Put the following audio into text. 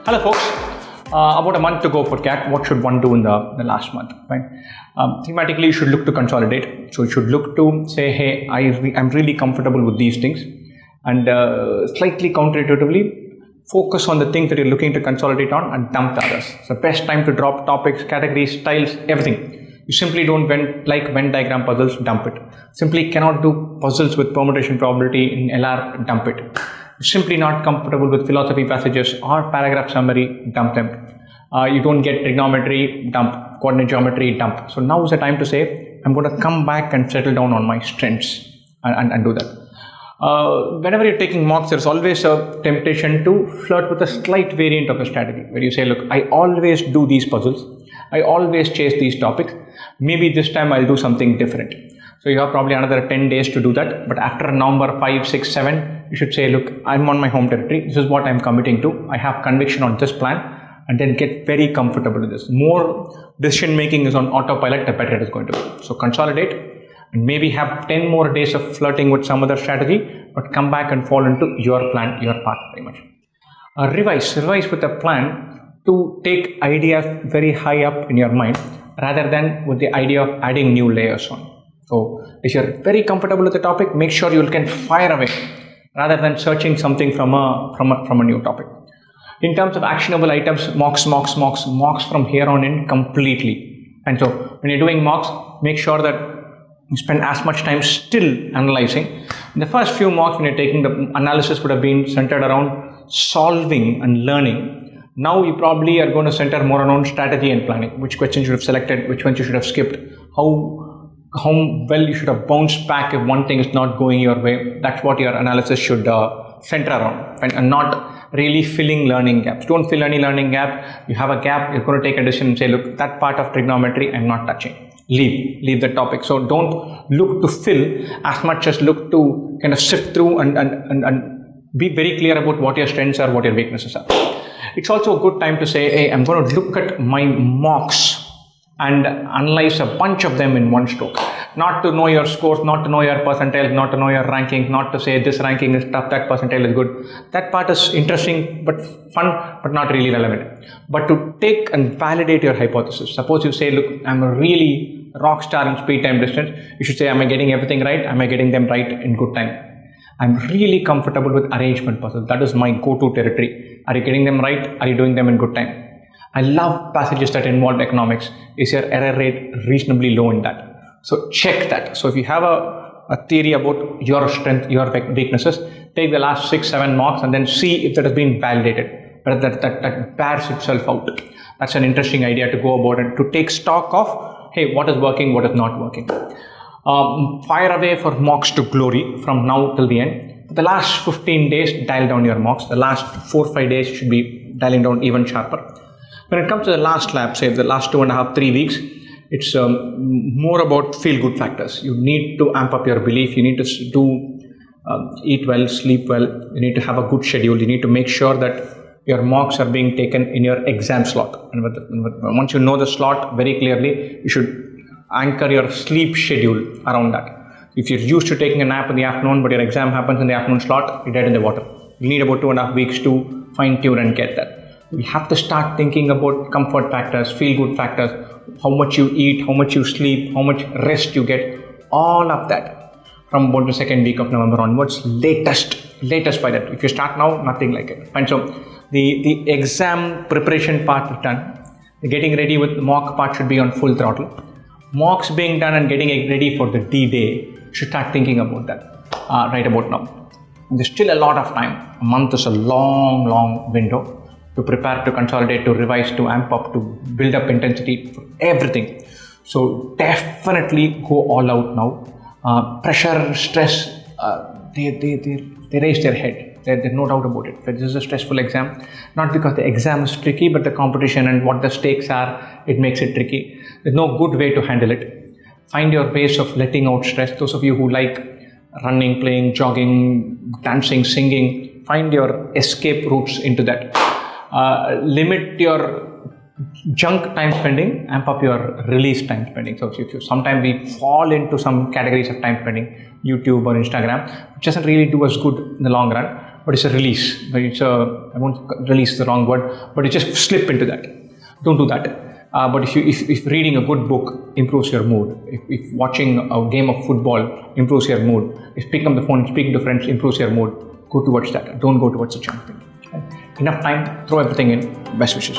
Hello folks, about a month to go for CAT, what should one do in the last month, right? Thematically, you should look to consolidate. So you should look to say, hey, I'm really comfortable with these things, and slightly counterintuitively, focus on the things that you're looking to consolidate on and dump the others. So best time to drop topics, categories, styles, everything. You simply don't like Venn diagram puzzles, dump it. Simply cannot do puzzles with permutation probability in iler, dump it. Simply not comfortable with philosophy passages or paragraph summary, dump them. You don't get trigonometry, dump. Coordinate geometry, dump. So now is the time to say, I'm going to come back and settle down on my strengths and do that. Whenever you're taking mocks, there's always a temptation to flirt with a slight variant of a strategy where you say, look, I always do these puzzles. I always chase these topics. Maybe this time I'll do something different. So you have probably another 10 days to do that. But after November 5, 6, 7, you should say, look, I'm on my home territory. This is what I'm committing to. I have conviction on this plan, and then get very comfortable with this. More decision making is on autopilot, the better it is going to be. So consolidate and maybe have 10 more days of flirting with some other strategy, but come back and fall into your plan, your path very much. Revise with a plan to take ideas very high up in your mind rather than with the idea of adding new layers on. So if you're very comfortable with the topic, make sure you can fire away rather than searching something from a new topic. In terms of actionable items, mocks from here on in completely. And so when you're doing mocks, make sure that you spend as much time still analyzing. In the first few mocks, when you're taking, the analysis would have been centered around solving and learning. Now you probably are going to center more around strategy and planning. Which questions you should have selected, which ones you should have skipped, how well you should have bounced back if one thing is not going your way. That's what your analysis should center around, and not really filling learning gaps. Don't fill any learning gap. You have a gap, you're going to take a decision and say, look, that part of trigonometry I'm not touching. Leave the topic. So don't look to fill as much as look to kind of sift through and be very clear about what your strengths are, what your weaknesses are. It's also a good time to say, hey, I'm going to look at my mocks and analyze a bunch of them in one stroke. Not to know your scores, not to know your percentiles, not to know your ranking, not to say this ranking is tough, that percentile is good. That part is interesting but fun, but not really relevant. But to take and validate your hypothesis. Suppose you say, look, I'm a really rock star in speed time distance. You should say, am I getting everything right? Am I getting them right in good time? I'm really comfortable with arrangement puzzles. That is my go-to territory. Are you getting them right? Are you doing them in good time? I love passages that involve economics. Is your error rate reasonably low in that? So check that. So if you have a theory about your strength, your weaknesses, take the last 6, 7 mocks and then see if that has been validated, whether that bears itself out. That's an interesting idea to go about and to take stock of, hey, what is working, what is not working. Fire away for mocks to glory from now till the end. For the last 15 days, dial down your mocks. The last 4 or 5 days should be dialing down even sharper. When it comes to the last lap, say the last 2.5, 3 weeks, it's more about feel-good factors. You need to amp up your belief. You need to eat well, sleep well. You need to have a good schedule. You need to make sure that your mocks are being taken in your exam slot. And once you know the slot very clearly, you should anchor your sleep schedule around that. If you're used to taking a nap in the afternoon, but your exam happens in the afternoon slot, you're dead in the water. You need about 2.5 weeks to fine-tune and get that. You have to start thinking about comfort factors, feel-good factors, how much you eat, how much you sleep, how much rest you get, all of that from about the second week of November onwards, latest by that. If you start now, nothing like it. And so the exam preparation part is done. The getting ready with the mock part should be on full throttle. Mocks being done and getting ready for the D-Day, you should start thinking about that right about now. There's still a lot of time. A month is a long window to prepare, to consolidate, to revise, to amp up, to build up intensity for everything. So definitely go all out now. Pressure, stress, they raise their head. There's no doubt about it. This is a stressful exam, not because the exam is tricky, but the competition and what the stakes are, it makes it tricky. There's no good way to handle it. Find your ways of letting out stress. Those of you who like running, playing, jogging, dancing, singing, find your escape routes into that. Limit your junk time spending, amp up your release time spending. So if you sometimes we fall into some categories of time spending, YouTube or Instagram, which doesn't really do us good in the long run. but it's a release. I won't release the wrong word, but you just slip into that. Don't do that. But if reading a good book improves your mood, if watching a game of football improves your mood, if picking up the phone and speaking to friends improves your mood, go towards that. Don't go towards the junk thing. Enough time, throw everything in. Best wishes.